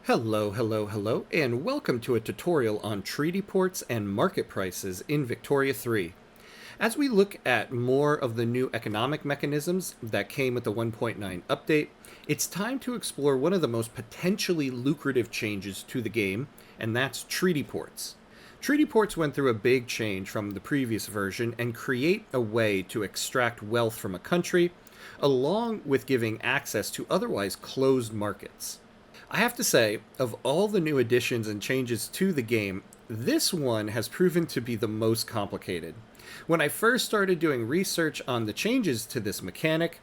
Hello, hello, hello, and welcome to a tutorial on treaty ports and market prices in Victoria 3. As we look at more of the new economic mechanisms that came with the 1.9 update, it's time to explore one of the most potentially lucrative changes to the game, and that's treaty ports. Treaty ports went through a big change from the previous version and create a way to extract wealth from a country, along with giving access to otherwise closed markets. I have to say, of all the new additions and changes to the game, this one has proven to be the most complicated. When I first started doing research on the changes to this mechanic,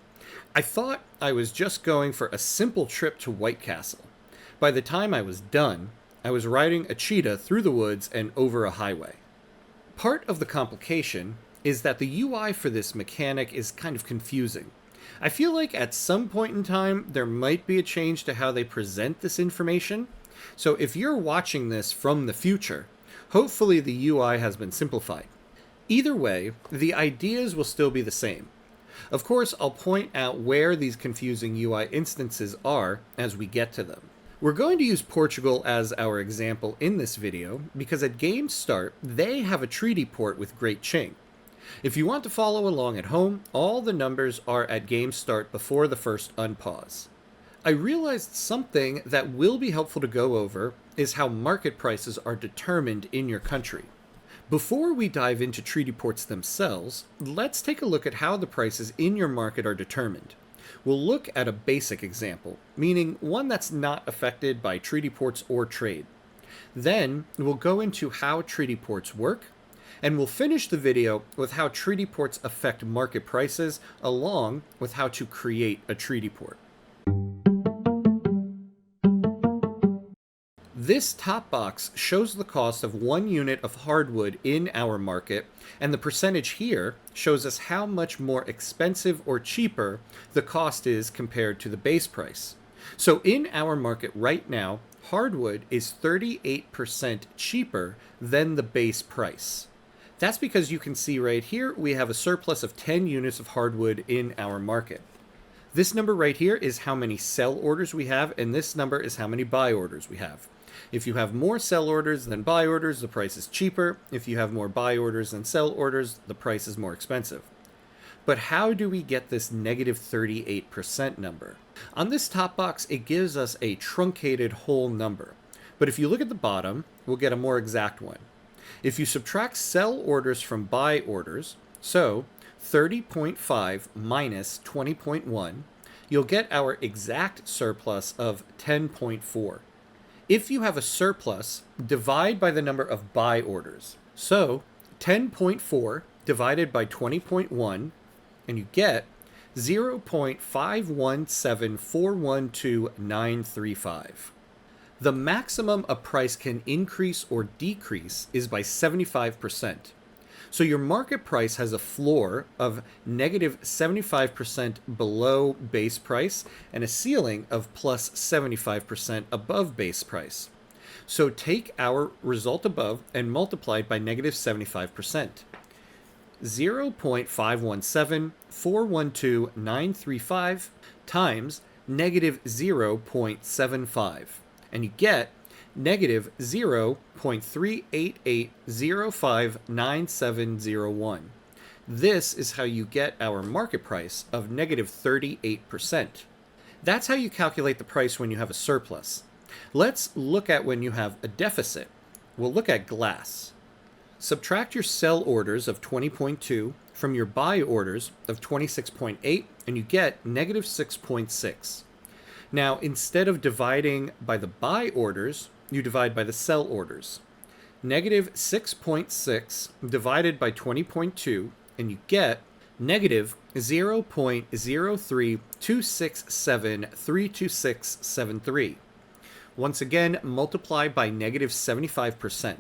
I thought I was just going for a simple trip to White Castle. By the time I was done, I was riding a cheetah through the woods and over a highway. Part of the complication is that the UI for this mechanic is kind of confusing. I feel like at some point in time, there might be a change to how they present this information. So if you're watching this from the future, hopefully the UI has been simplified. Either way, the ideas will still be the same. Of course, I'll point out where these confusing UI instances are as we get to them. We're going to use Portugal as our example in this video because at game start, they have a treaty port with Great Qing. If you want to follow along at home, all the numbers are at game start before the first unpause. I realized something that will be helpful to go over is how market prices are determined in your country. Before we dive into treaty ports themselves, let's take a look at how the prices in your market are determined. We'll look at a basic example, meaning one that's not affected by treaty ports or trade. Then we'll go into how treaty ports work, and we'll finish the video with how treaty ports affect market prices, along with how to create a treaty port. This top box shows the cost of 1 unit of hardwood in our market, and the percentage here shows us how much more expensive or cheaper the cost is compared to the base price. So in our market right now, hardwood is 38% cheaper than the base price. That's because you can see right here, we have a surplus of 10 units of hardwood in our market. This number right here is how many sell orders we have, and this number is how many buy orders we have. If you have more sell orders than buy orders, the price is cheaper. If you have more buy orders than sell orders, the price is more expensive. But how do we get this negative 38% number? On this top box, it gives us a truncated whole number. But if you look at the bottom, we'll get a more exact one. If you subtract sell orders from buy orders, so 30.5 minus 20.1, you'll get our exact surplus of 10.4. If you have a surplus, divide by the number of buy orders. So 10.4 divided by 20.1, and you get 0.517412,935. The maximum a price can increase or decrease is by 75%. So your market price has a floor of negative 75% below base price and a ceiling of plus 75% above base price. So take our result above and multiply it by negative 75%. 0.517412,935 times negative 0.75. And you get negative 0.388059701. This is how you get our market price of negative 38%. That's how you calculate the price when you have a surplus. Let's look at when you have a deficit. We'll look at glass. Subtract your sell orders of 20.2 from your buy orders of 26.8, and you get negative 6.6. Now, instead of dividing by the buy orders, you divide by the sell orders. Negative 6.6 divided by 20.2, and you get negative 0.03267,32673. Once again, multiply by negative 75%.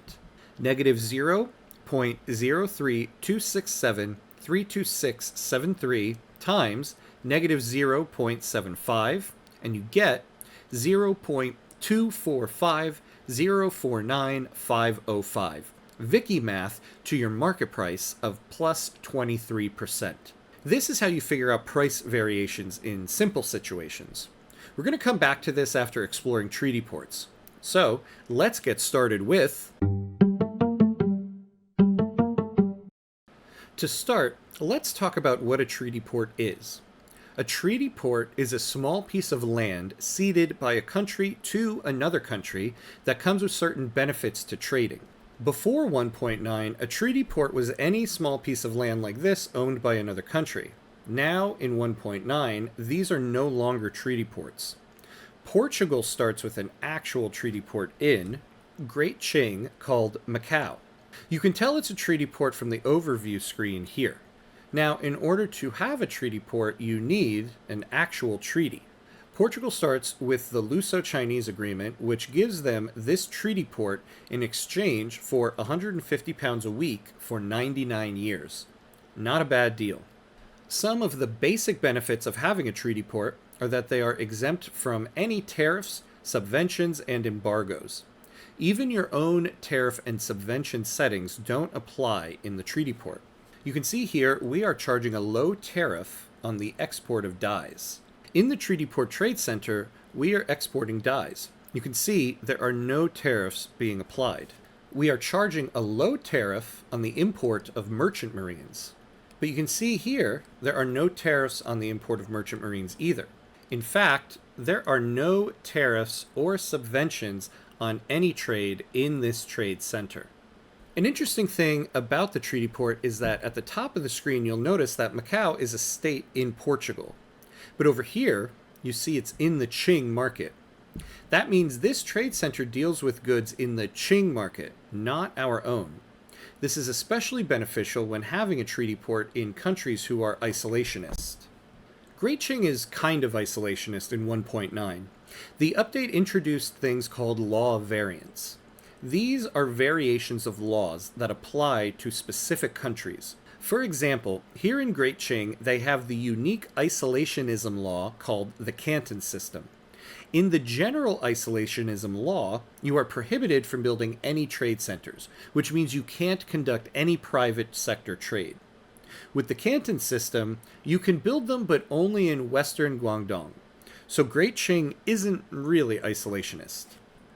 Negative 0.03267,32673 times negative 0.75, and you get 0.245049505. Vicky math to your market price of plus 23%. This is how you figure out price variations in simple situations. We're going to come back to this after exploring treaty ports. So let's get started with... To start, let's talk about what a treaty port is. A treaty port is a small piece of land ceded by a country to another country that comes with certain benefits to trading. Before 1.9, a treaty port was any small piece of land like this owned by another country. Now, in 1.9, these are no longer treaty ports. Portugal starts with an actual treaty port in Great Qing called Macau. You can tell it's a treaty port from the overview screen here. Now, in order to have a treaty port, you need an actual treaty. Portugal starts with the Luso-Chinese Agreement, which gives them this treaty port in exchange for £150 a week for 99 years. Not a bad deal. Some of the basic benefits of having a treaty port are that they are exempt from any tariffs, subventions, and embargoes. Even your own tariff and subvention settings don't apply in the treaty port. You can see here we are charging a low tariff on the export of dyes. In the Treaty Port Trade Center, we are exporting dyes. You can see there are no tariffs being applied. We are charging a low tariff on the import of merchant marines. But you can see here there are no tariffs on the import of merchant marines either. In fact, there are no tariffs or subventions on any trade in this trade center. An interesting thing about the treaty port is that at the top of the screen you'll notice that Macau is a state in Portugal. But over here, you see it's in the Qing market. That means this trade center deals with goods in the Qing market, not our own. This is especially beneficial when having a treaty port in countries who are isolationist. Great Qing is kind of isolationist in 1.9. The update introduced things called law variants. These are variations of laws that apply to specific countries. For example, here in Great Qing, they have the unique isolationism law called the Canton System. In the general isolationism law, you are prohibited from building any trade centers, which means you can't conduct any private sector trade. With the Canton System, you can build them, but only in western Guangdong. So Great Qing isn't really isolationist.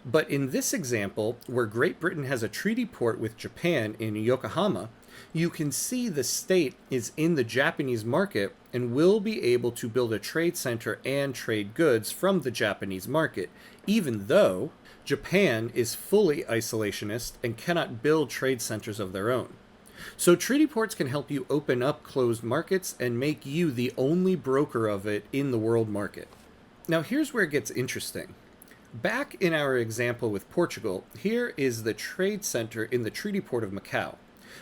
But in this example, where Great Britain has a treaty port with Japan in Yokohama, you can see the state is in the Japanese market and will be able to build a trade center and trade goods from the Japanese market, even though Japan is fully isolationist and cannot build trade centers of their own. So treaty ports can help you open up closed markets and make you the only broker of it in the world market. Now here's where it gets interesting. Back in our example with Portugal, here is the trade center in the treaty port of Macau.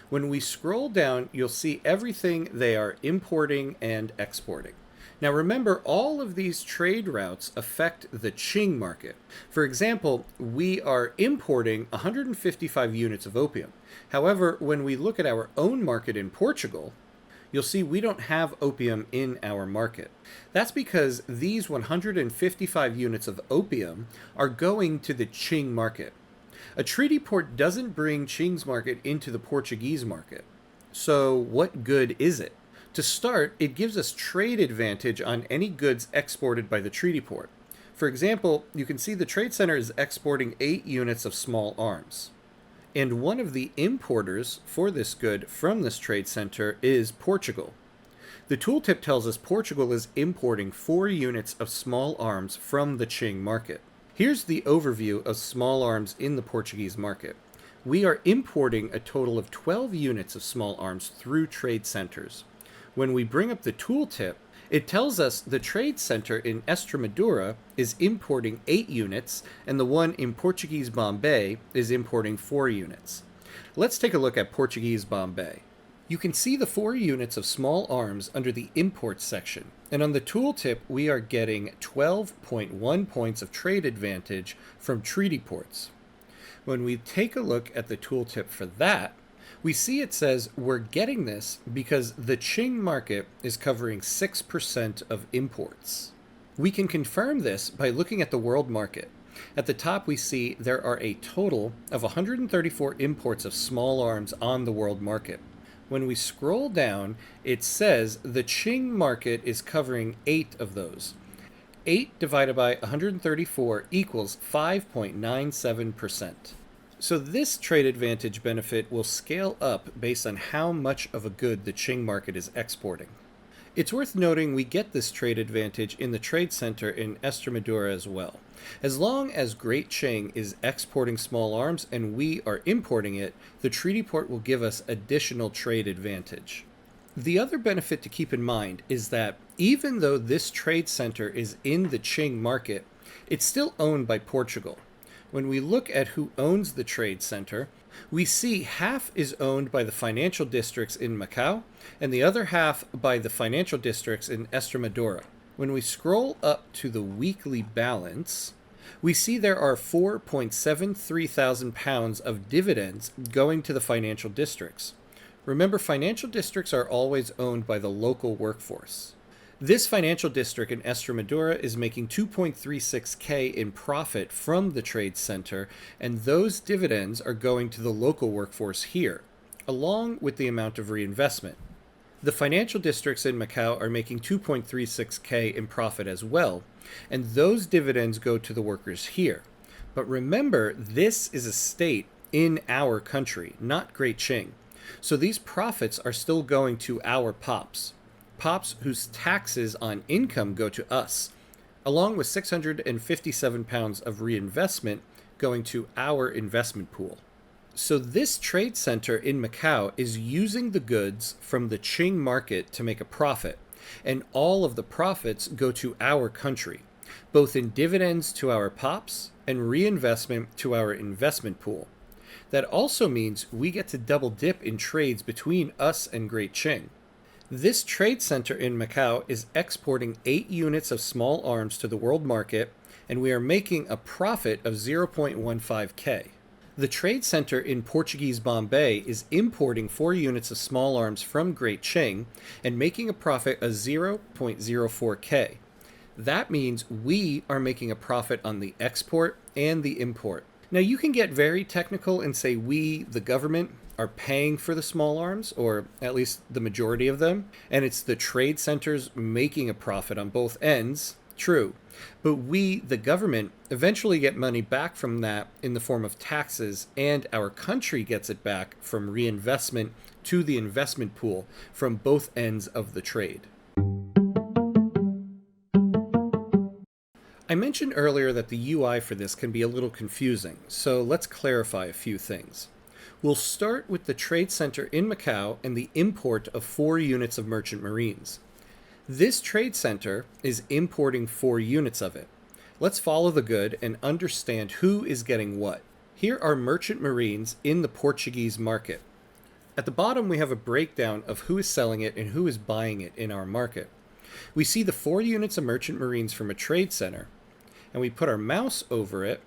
When we scroll down, you'll see everything they are importing and exporting. Now remember, all of these trade routes affect the Qing market. For example, we are importing 155 units of opium. However, when we look at our own market in Portugal, you'll see we don't have opium in our market. That's because these 155 units of opium are going to the Qing market. A treaty port doesn't bring Qing's market into the Portuguese market. So what good is it? To start, it gives us trade advantage on any goods exported by the treaty port. For example, you can see the trade center is exporting 8 units of small arms. And one of the importers for this good from this trade center is Portugal. The tooltip tells us Portugal is importing 4 units of small arms from the Qing market. Here's the overview of small arms in the Portuguese market. We are importing a total of 12 units of small arms through trade centers. When we bring up the tooltip, it tells us the trade center in Estremadura is importing 8 units, and the one in Portuguese Bombay is importing 4 units. Let's take a look at Portuguese Bombay. You can see the 4 units of small arms under the imports section, and on the tooltip we are getting 12.1 points of trade advantage from treaty ports. When we take a look at the tooltip for that, we see it says we're getting this because the Qing market is covering 6% of imports. We can confirm this by looking at the world market. At the top we see there are a total of 134 imports of small arms on the world market. When we scroll down, it says the Qing market is covering 8 of those. 8 divided by 134 equals 5.97%. So this trade advantage benefit will scale up based on how much of a good the Qing market is exporting. It's worth noting we get this trade advantage in the trade center in Estremadura as well. As long as Great Qing is exporting small arms and we are importing it, the treaty port will give us additional trade advantage. The other benefit to keep in mind is that even though this trade center is in the Qing market, it's still owned by Portugal. When we look at who owns the trade center, we see half is owned by the financial districts in Macau and the other half by the financial districts in Estremadura. When we scroll up to the weekly balance, we see there are 4.73 thousand pounds of dividends going to the financial districts. Remember, financial districts are always owned by the local workforce. This financial district in Estremadura is making 2.36K in profit from the trade center, and those dividends are going to the local workforce here, along with the amount of reinvestment. The financial districts in Macau are making 2.36K in profit as well, and those dividends go to the workers here. But remember, this is a state in our country, not Great Qing. So these profits are still going to our pops whose taxes on income go to us, along with 657 pounds of reinvestment going to our investment pool. So this trade center in Macau is using the goods from the Qing market to make a profit, and all of the profits go to our country, both in dividends to our pops and reinvestment to our investment pool. That also means we get to double dip in trades between us and Great Qing. This trade center in Macau is exporting 8 units of small arms to the world market, and we are making a profit of 0.15K. The trade center in Portuguese Bombay is importing 4 units of small arms from Great Qing and making a profit of 0.04K. That means we are making a profit on the export and the import. Now you can get very technical and say we, the government, are paying for the small arms, or at least the majority of them, and it's the trade centers making a profit on both ends. True. But we, the government, eventually get money back from that in the form of taxes, and our country gets it back from reinvestment to the investment pool from both ends of the trade. I mentioned earlier that the UI for this can be a little confusing, so let's clarify a few things. We'll start with the trade center in Macau and the import of 4 units of merchant marines. This trade center is importing 4 units of it. Let's follow the good and understand who is getting what. Here are merchant marines in the Portuguese market. At the bottom we have a breakdown of who is selling it and who is buying it in our market. We see the 4 units of merchant marines from a trade center, and we put our mouse over it,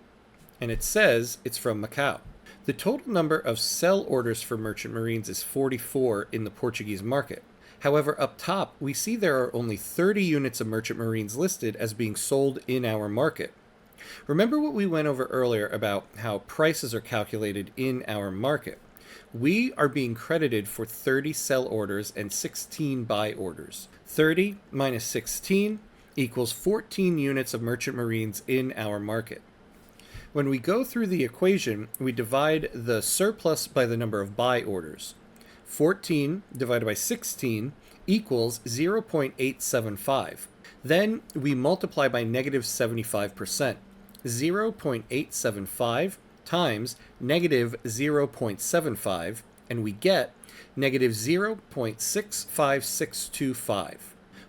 and it says it's from Macau. The total number of sell orders for merchant marines is 44 in the Portuguese market. However, up top, we see there are only 30 units of merchant marines listed as being sold in our market. Remember what we went over earlier about how prices are calculated in our market. We are being credited for 30 sell orders and 16 buy orders. 30 minus 16 equals 14 units of merchant marines in our market. When we go through the equation, we divide the surplus by the number of buy orders. 14 divided by 16 equals 0.875. Then we multiply by negative 75%. 0.875 times negative 0.75, and we get negative 0.65625.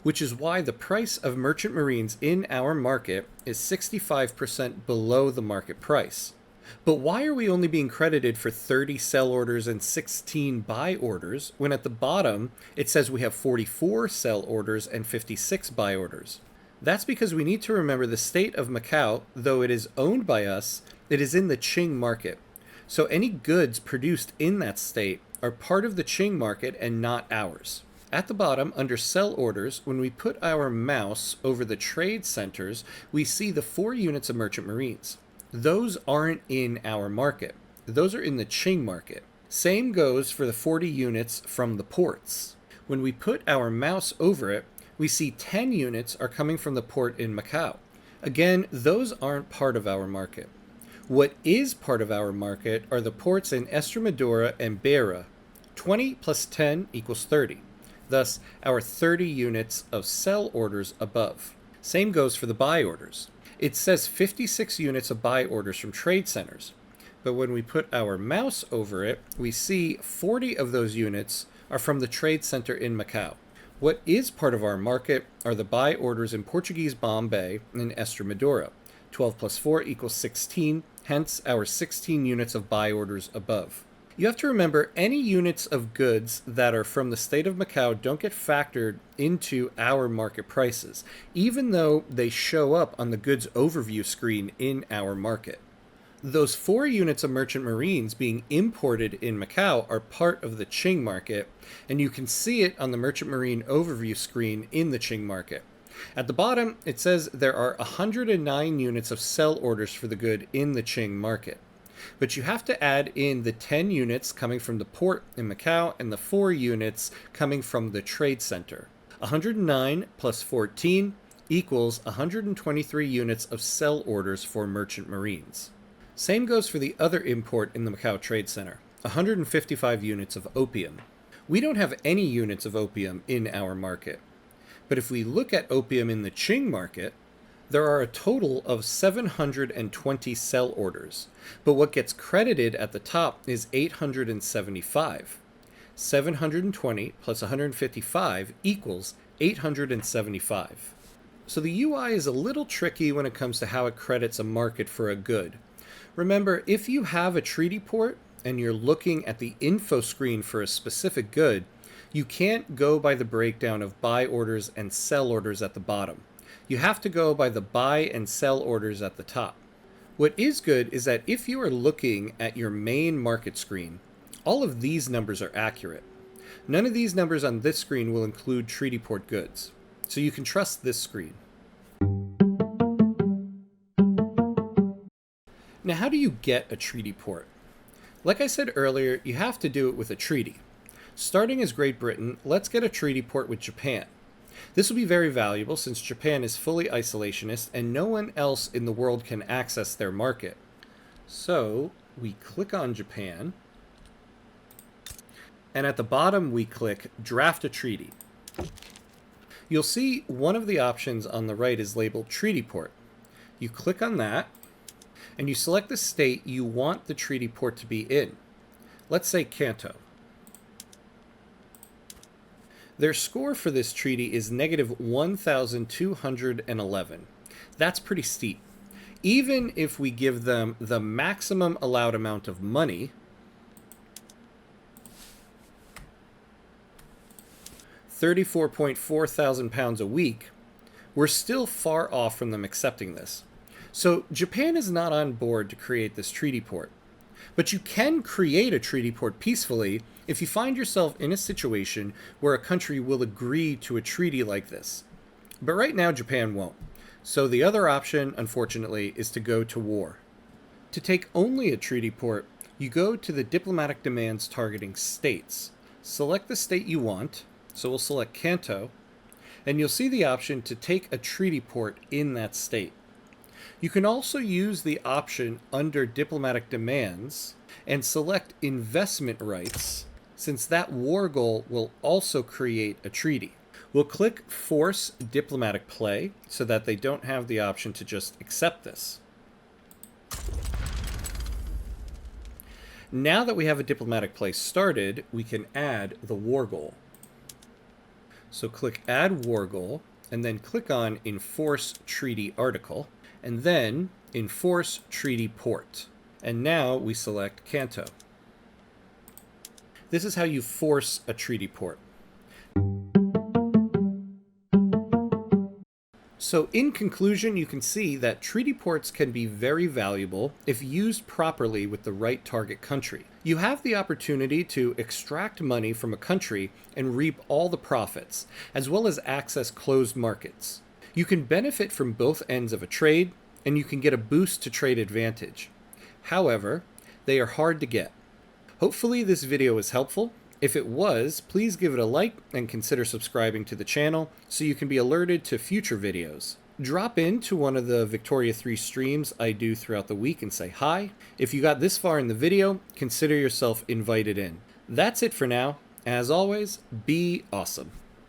Which is why the price of merchant marines in our market is 65% below the market price. But why are we only being credited for 30 sell orders and 16 buy orders when at the bottom it says we have 44 sell orders and 56 buy orders? That's because we need to remember the state of Macau, though it is owned by us, it is in the Qing market. So any goods produced in that state are part of the Qing market and not ours. At the bottom, under sell orders, when we put our mouse over the trade centers, we see the 4 units of merchant marines. Those aren't in our market. Those are in the Qing market. Same goes for the 40 units from the ports. When we put our mouse over it, We see 10 units are coming from the port in Macau. Again, those aren't part of our market. What is part of our market are the ports in Estremadura and Beira. 20 plus 10 equals 30. Thus, our 30 units of sell orders above. Same goes for the buy orders. It says 56 units of buy orders from trade centers. But when we put our mouse over it, we see 40 of those units are from the trade center in Macau. What is part of our market are the buy orders in Portuguese Bombay and Estremadura. 12 plus 4 equals 16, hence our 16 units of buy orders above. You have to remember any units of goods that are from the state of Macau don't get factored into our market prices, even though they show up on the goods overview screen in our market. Those 4 units of merchant marines being imported in Macau are part of the Qing market, and you can see it on the merchant marine overview screen in the Qing market. At the bottom, it says there are 109 units of sell orders for the good in the Qing market. But you have to add in the 10 units coming from the port in Macau and the 4 units coming from the trade center. 109 plus 14 equals 123 units of sell orders for merchant marines. Same goes for the other import in the Macau Trade Center, 155 units of opium. We don't have any units of opium in our market. But if we look at opium in the Qing market, there are a total of 720 sell orders. But what gets credited at the top is 875. 720 plus 155 equals 875. So the UI is a little tricky when it comes to how it credits a market for a good. Remember, if you have a treaty port and you're looking at the info screen for a specific good, you can't go by the breakdown of buy orders and sell orders at the bottom. You have to go by the buy and sell orders at the top. What is good is that if you are looking at your main market screen, all of these numbers are accurate. None of these numbers on this screen will include treaty port goods, so you can trust this screen. Now, how do you get a treaty port? Like I said earlier, you have to do it with a treaty. Starting as Great Britain, let's get a treaty port with Japan. This will be very valuable since Japan is fully isolationist and no one else in the world can access their market. So we click on Japan, and at the bottom we click Draft a Treaty. You'll see one of the options on the right is labeled Treaty Port. You click on that, and you select the state you want the treaty port to be in. Let's say Kanto. Their score for this treaty is negative 1,211. That's pretty steep. Even if we give them the maximum allowed amount of money, £34.4 thousand a week, we're still far off from them accepting this. So Japan is not on board to create this treaty port. But you can create a treaty port peacefully if you find yourself in a situation where a country will agree to a treaty like this. But right now Japan won't. So the other option, unfortunately, is to go to war. To take only a treaty port, you go to the diplomatic demands targeting states. Select the state you want, so we'll select Kanto, and you'll see the option to take a treaty port in that state. You can also use the option under Diplomatic Demands and select Investment Rights, since that war goal will also create a treaty. We'll click Force Diplomatic Play so that they don't have the option to just accept this. Now that we have a diplomatic play started, we can add the war goal. So click Add War Goal, and then click on Enforce Treaty Article, and then Enforce Treaty Port. And now we select Kanto. This is how you force a treaty port. So in conclusion, you can see that treaty ports can be very valuable if used properly with the right target country. You have the opportunity to extract money from a country and reap all the profits, as well as access closed markets. You can benefit from both ends of a trade, and you can get a boost to trade advantage. However, they are hard to get. Hopefully this video is helpful. If it was, please give it a like and consider subscribing to the channel so you can be alerted to future videos. Drop into one of the Victoria 3 streams I do throughout the week and say hi. If you got this far in the video, consider yourself invited in. That's it for now. As always, be awesome.